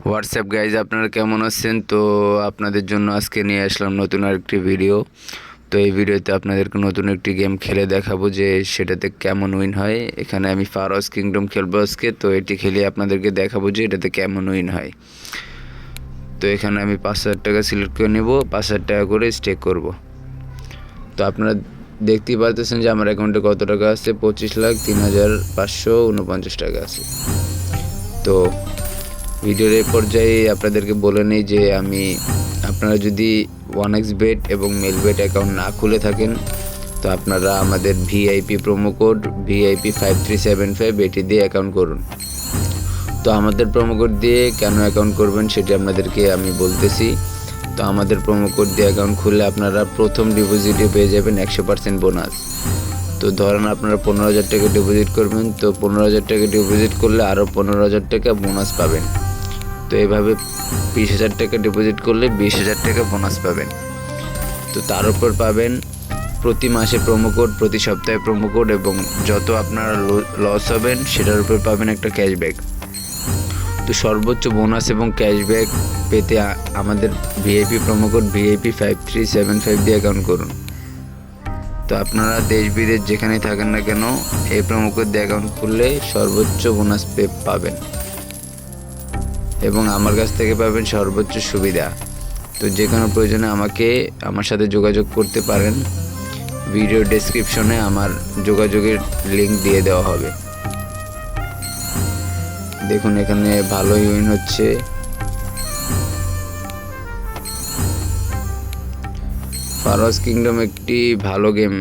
WhatsApp guys, আপনারা কেমন আছেন? তো আপনাদের জন্য আজকে নিয়ে আসলাম নতুন আরেকটি ভিডিও। তো এই ভিডিওতে আপনাদেরকে নতুন একটি গেম খেলে দেখাবো যে সেটাতে কেমন উইন হয়। এখানে আমি ফারোজ কিংডম খেলবো আজকে। তো এটি খেলে আপনাদেরকে দেখাবো যে এটাতে কেমন উইন হয়। তো এখানে আমি 5,000 টাকা সিলেক্ট করে নেব, 5,000 টাকা করে স্টেক করব। তো আপনারা দেখতেই পারতেছেন যে আমার অ্যাকাউন্টে কত টাকা আছে, 25,03,549 টাকা আছে। তো ভিডিওর এই পর্যায়ে আপনাদেরকে বলে নেই যে আপনারা যদি 1xbet এবং মেলবেট অ্যাকাউন্ট না খুলে থাকেন তো আপনারা আমাদের ভিআইপি প্রোমো কোড ভিআইপি 5375 এটি দিয়ে অ্যাকাউন্ট করুন। তো আমাদের প্রোমো কোড দিয়ে কেন অ্যাকাউন্ট করবেন সেটি আপনাদেরকে আমি বলতেছি। তো আমাদের প্রোমো কোড দিয়ে অ্যাকাউন্ট খুললে আপনারা প্রথম ডিপোজিটে পেয়ে যাবেন 100% বোনাস। তো ধরেন আপনারা 15,000 টাকা ডিপোজিট করবেন, তো 15,000 টাকা ডিপোজিট করলে আরও 15,000 টাকা বোনাস পাবেন। তো এইভাবে 20,000 টাকা ডিপোজিট করলে 20,000 টাকা বোনাস পাবেন। তো তার উপর পাবেন প্রতি মাসে প্রোমো কোড, প্রতি সপ্তাহে প্রোমো কোড, এবং যত আপনারা লস হবেন সেটার উপর পাবেন একটা ক্যাশব্যাক। তো সর্বোচ্চ বোনাস এবং ক্যাশব্যাক পেতে আমাদের ভিআইপি প্রোমো কোড ভিআইপি 5375 দিয়ে অ্যাকাউন্ট করুন। তো আপনারা দেশ বিদেশ যেখানেই থাকেন না কেন এই প্রোমো কোড দিয়ে অ্যাকাউন্ট খুললে সর্বোচ্চ বোনাস পাবেন এবং আমার কাছ থেকে পাবেন সর্বোচ্চ সুবিধা। তো যে কোনো প্রয়োজনে আমার সাথে যোগাযোগ করতে পারেন। ভিডিও ডেসক্রিপশনে আমার যোগাযোগের লিঙ্ক দিয়ে দেওয়া হবে। দেখুন এখানে ভালোই উইন হচ্ছে। ফারোজ কিংডম একটি ভালো গেম,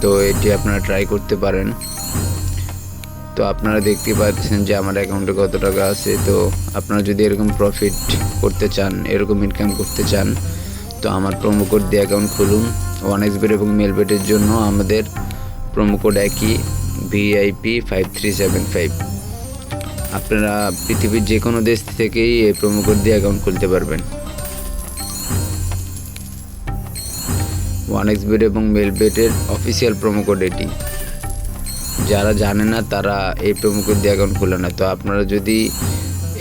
তো এটি আপনারা ট্রাই করতে পারেন। তো আপনারা দেখতে পাচ্ছেন যে আমার অ্যাকাউন্টে কত টাকা আছে। তো আপনারা যদি এরকম প্রফিট করতে চান, এরকম ইনকাম করতে চান, তো আমার প্রোমো কোড দিয়ে অ্যাকাউন্ট খুলুন। 1xbet এবং মেলবেটের জন্য আমাদের প্রোমো কোড একই, ভিআইপি 5375। আপনারা পৃথিবীর যে কোনো দেশ থেকেই এই প্রোমো কোড দিয়ে অ্যাকাউন্ট খুলতে পারবেন। 1xbet এবং মেলবেটের অফিসিয়াল প্রোমো কোড এটি। যারা জানে না তারা এই প্রোমো কোড দিয়ে অ্যাকাউন্ট খুলে না। তো আপনারা যদি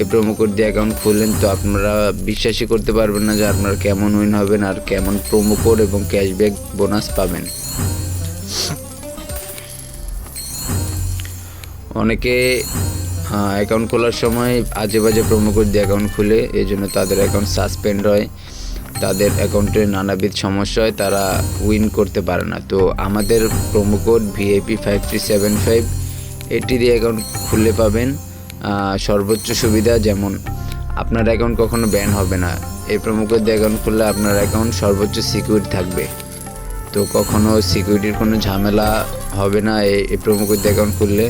এই প্রোমো কোড দিয়ে অ্যাকাউন্ট খুলেন তো আপনারা বিশ্বাসই করতে পারবেন না যে আপনারা কেমন উইন হবেন আর কেমন প্রোমো কোড এবং ক্যাশব্যাক বোনাস পাবেন। অনেকে অ্যাকাউন্ট খোলার সময় আজে বাজে প্রোমো কোড দিয়ে অ্যাকাউন্ট খুলে, এই জন্য তাদের অ্যাকাউন্ট সাসপেন্ড হয়, তাদের অ্যাকাউন্টে নানাবিধ সমস্যা হয়, তারা উইন করতে পারে না। তো আমাদের প্রোমো কোড ভিআইপি 5375 এটি দিয়ে অ্যাকাউন্ট খুললে পাবেন সর্বোচ্চ সুবিধা, যেমন আপনার অ্যাকাউন্ট কখনো ব্যান হবে না। এই প্রোমো কোড দিয়ে অ্যাকাউন্ট খুললে আপনার অ্যাকাউন্ট সর্বোচ্চ সিকিউর থাকবে। তো কখনো সিকিউরিটির কোনো ঝামেলা হবে না। এই প্রোমো কোড দিয়ে অ্যাকাউন্ট খুললে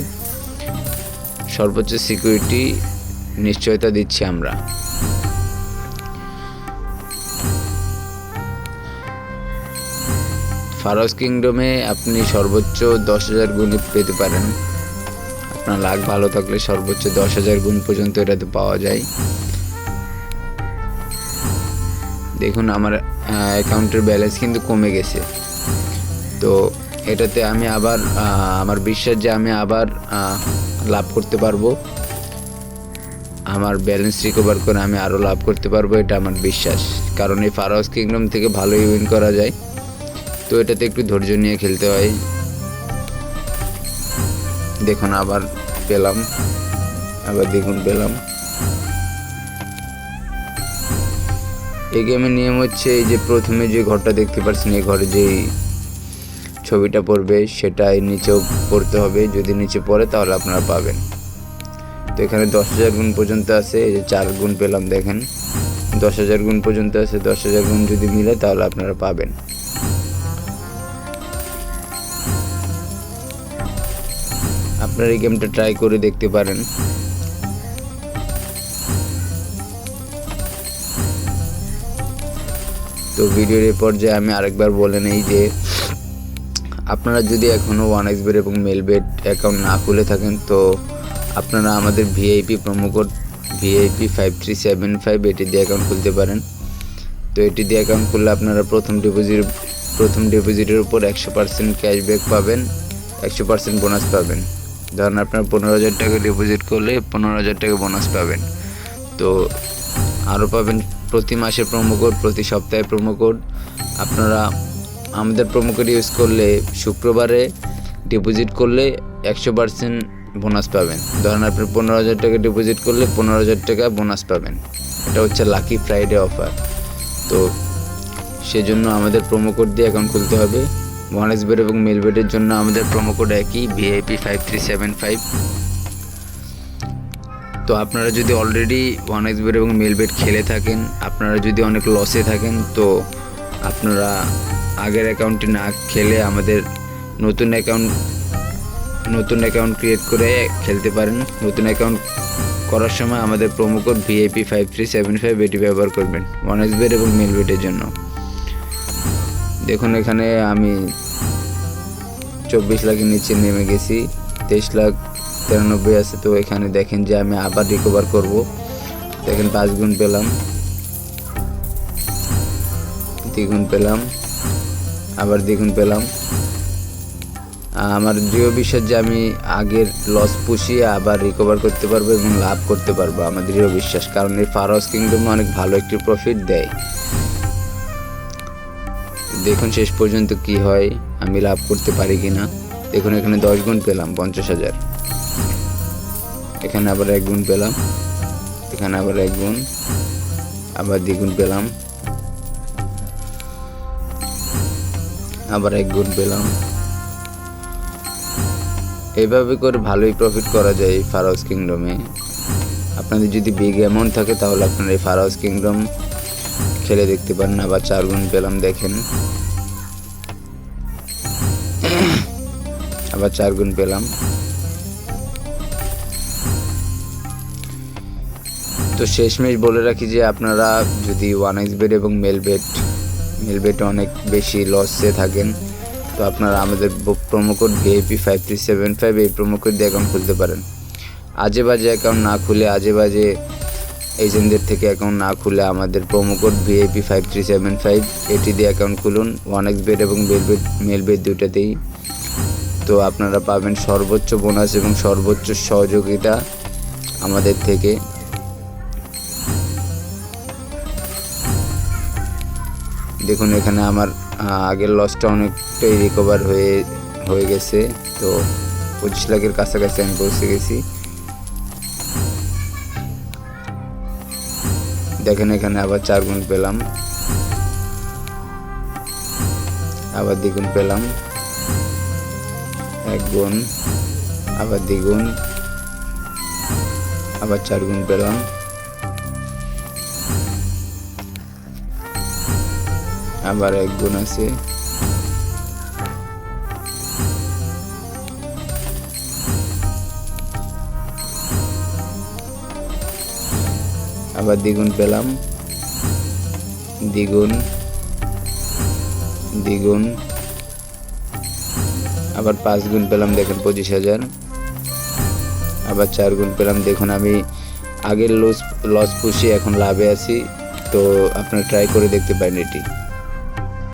সর্বোচ্চ সিকিউরিটি নিশ্চয়তা দিচ্ছি আমরা। ফারোজ কিংডমে আপনি সর্বোচ্চ 10,000 গুণ পেতে পারেন। আপনার লাক ভালো থাকলে সর্বোচ্চ 10,000 গুণ পর্যন্ত এটাতে পাওয়া যায়। দেখুন আমার অ্যাকাউন্টের ব্যালেন্স কিন্তু কমে গেছে। তো এটাতে আমি আবার আমার বিশ্বাস যে আমি আবার লাভ করতে পারবো, আমার ব্যালেন্স রিকভার করে আমি আরও লাভ করতে পারবো, এটা আমার বিশ্বাস। কারণ এই ফারোজ কিংডম থেকে ভালোই উইন করা যায়। তো এটাতে একটু ধৈর্য নিয়ে খেলতে হয়। দেখুন আবার পেলাম, আবার দেখুন পেলাম। এই গেমের নিয়ম হচ্ছে এই যে প্রথমে যে ঘরটা দেখতে পাচ্ছেন, এই ঘরে যেই ছবিটা পড়বে সেটাই নিচেও পড়তে হবে। যদি নিচে পড়ে তাহলে আপনারা পাবেন। তো এখানে 10,000 গুণ পর্যন্ত আছে, এই যে 4 গুণ পেলাম, দেখেন 10,000 গুণ পর্যন্ত আছে। 10,000 গুণ যদি মিলে তাহলে আপনারা পাবেন। আপনারা এই গেমটা ট্রাই করে দেখতে পারেন। তো ভিডিওর এই পর্যায়ে আমি আরেকবার বলে নেই যে আপনারা যদি এখনও 1xbet এবং মেলবেট অ্যাকাউন্ট না খুলে থাকেন তো আপনারা আমাদের ভিআইপি প্রোমো কোড ভিআইপি 5375 এটি দিয়ে অ্যাকাউন্ট খুলতে পারেন। তো এটি দিয়ে অ্যাকাউন্ট খুললে আপনারা প্রথম ডিপোজিটের উপর 100% ক্যাশব্যাক পাবেন, 100% বোনাস পাবেন। ধরেন আপনার 15,000 টাকা ডিপোজিট করলে 15,000 টাকা বোনাস পাবেন। তো আরও পাবেন প্রতি মাসে প্রোমো কোড, প্রতি সপ্তাহে প্রোমো কোড। আপনারা আমাদের প্রোমো কোড ইউজ করলে শুক্রবারে ডিপোজিট করলে 100% বোনাস পাবেন। ধরেন আপনি 15,000 টাকা ডিপোজিট করলে 15,000 টাকা বোনাস পাবেন। এটা হচ্ছে লাকি ফ্রাইডে অফার। তো সেজন্য আমাদের প্রোমো কোড দিয়ে অ্যাকাউন্ট খুলতে হবে। 1xbet এবং মেলবেটের জন্য আমাদের প্রোমো কোড একই, VIP 5375। তো আপনারা যদি অলরেডি 1xbet এবং মেলবেট খেলে থাকেন, আপনারা যদি অনেক লসে থাকেন, তো আপনারা আগের অ্যাকাউন্টটি না খেলে আমাদের নতুন অ্যাকাউন্ট ক্রিয়েট করে খেলতে পারেন। নতুন অ্যাকাউন্ট করার সময় আমাদের প্রোমো কোড VIP 5375 এটি ব্যবহার করবেন 1xbet এবং মেলবেটের জন্য। দেখুন এখানে আমি 24 লাখের নিচে নেমে গেছি, 23,93,000 আছে। তো এখানে দেখেন যে আমি আবার রিকভার করব। দেখেন 5 গুণ পেলাম, 2 গুণ পেলাম, আবার 2 গুণ পেলাম। আমার দৃঢ় বিশ্বাস যে আমি আগের লস পুষিয়ে আবার রিকভার করতে পারবো এবং লাভ করতে পারবো, আমার দৃঢ় বিশ্বাস। কারণ এই ফার হাউস কিংডমে অনেক ভালো একটি প্রফিট দেয়। দেখুন শেষ পর্যন্ত কি হয়, আমি লাভ করতে পারি কিনা। দেখুন এখানে 10 গুণ পেলাম 50,000, এখানে আবার 1 গুণ পেলাম, এখানে আবার 1 গুণ, আবার 2 গুণ পেলাম, আবার 1 গুণ পেলাম। এভাবে করে ভালোই প্রফিট করা যায় এই ফার হাউস কিংডমে। আপনাদের যদি বিগ অ্যামাউন্ট থাকে তাহলে আপনারা এই ফার হাউস কিংডম খেলে দেখতে পারেন। আবার 4 গুণ পেলাম, দেখেন আবার 4 গুণ পেলাম। তো শেষমেশ বলে রাখি যে আপনারা যদি 1xbet এবং মেলবেট অনেক বেশি লসে থাকেন, তো আপনারা আমাদের প্রোমো কোড VIP 5375 এই প্রোমো কোড দিয়ে অ্যাকাউন্ট খুলতে পারেন। আজে বাজে অ্যাকাউন্ট না খুলে, আজে বাজে এজেন্টদের থেকে অ্যাকাউন্ট না খুলে আমাদের প্রোমো কোড VIP 5375 এটি দিয়ে অ্যাকাউন্ট খুলুন, 1xbet এবং মেলবেট দুটাতেই। তো আপনারা পাবেন সর্বোচ্চ বোনাস এবং সর্বোচ্চ সহযোগিতা আমাদের থেকে। দেখুন এখানে আমার আগের লসটা অনেকটাই রিকভার হয়ে গেছে। তো 25 লাখের কাছাকাছি আমি পৌঁছে গেছি। দেখেন এখানে আবার 4 গুণ পেলাম, আবার 2 গুণ পেলাম, 1 গুণ, আবার 2 গুণ, আবার 4 গুণ পেলাম, আবার 1 গুণ আছে, আবার 2 গুণ পেলাম, 2 গুণ, 2 গুণ, আবার 5 গুণ পেলাম, দেখেন 25,000, আবার 4 গুণ পেলাম। দেখুন আমি আগের লস পুষিয়ে এখন লাভে আছি। তো আপনারা ট্রাই করে দেখতে পারেন এটি।